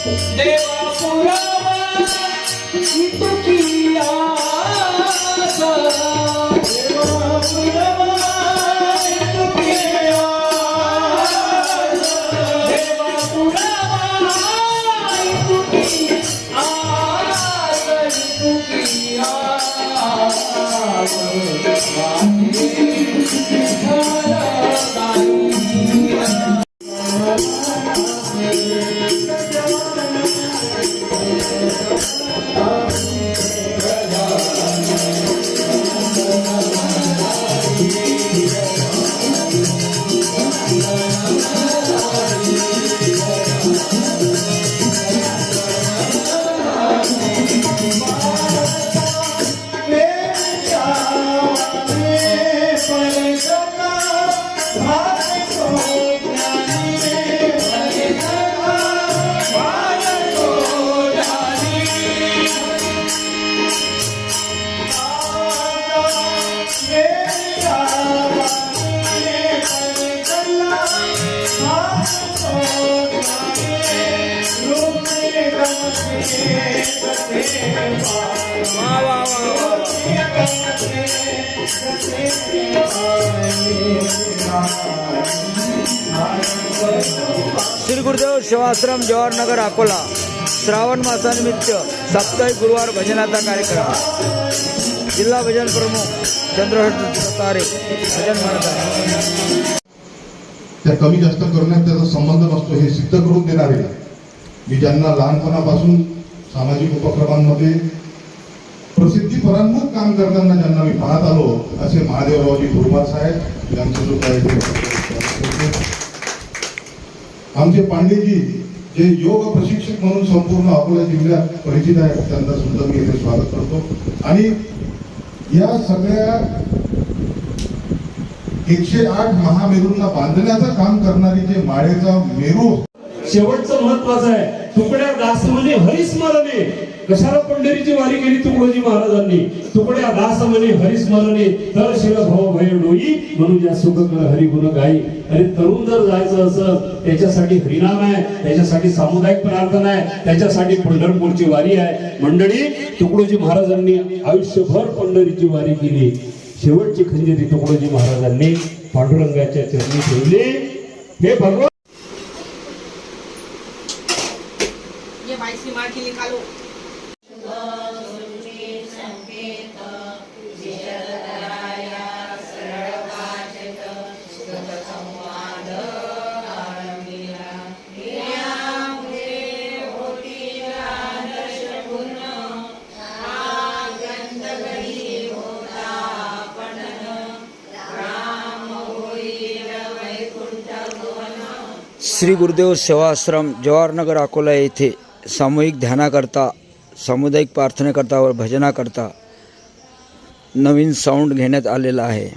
देवा पुरावा तुकी आशा देवा पुरावा तुकी आशा देवा पुरावा तुकी आशा तुकी श्री गुरुदेव सेवाश्रम जवाहरनगर अकोला श्रावण मासानिमित्त साप्ताहिक गुरुवार भजनाचा कार्यक्रम। जिल्हा भजन प्रमुख चंद्रशेखर सतारे भजन म्हणतात। त्या कमी जास्त करण्यात त्याचा संबंध नसतो हे सिद्ध करून देणारे मी ज्यांना लहानपणापासून सामाजिक उपक्रमांमध्ये प्रसिद्धी परांमुख काम करताना ज्यांना मी पाहत आलो असे महादेवरावजी गुरुमार साहेब यांचे सुद्धा आमचे पांडेजी जे योग प्रशिक्षक म्हणून संपूर्ण अकोला जिल्ह्यात परिचित आहेत त्यांचा सुद्धा मी इथे स्वागत करतो। आणि या सगळ्या 108 महामेरूंना बांधण्याचं काम करणारी जे माळेचा मेरू शेवटचं महत्वाचं आहे तुकड्या दास म्हणे हरिस्मरणे। कशाला पंढरीची वारी केली तुकडोजी महाराजांनी? तुकड्या दास म्हणे हरिस्मरणे तर शिव भव भय डोई म्हणून या सुख कर हरी गुण गाई। अरे तरुण जर जायचं असं त्याच्यासाठी हरिनाम आहे, त्याच्यासाठी सामुदायिक प्रार्थना आहे, त्याच्यासाठी पंढरपूरची वारी आहे। मंडळी तुकडोजी महाराजांनी आयुष्यभर पंढरीची वारी केली। शेवटची खंजरी तुकडोजी महाराजांनी पांडुरंगाच्या चरणी ठेवली। हे भगवान ये भाई सीमा की निकालो। श्री गुरुदेव सेवाश्रम जवाहरनगर अकोला येथे सामूहिक ध्यानाकरता सामुदायिक प्रार्थनेकरता व भजनाकरता नवीन साऊंड घेण्यात आलेला आहे।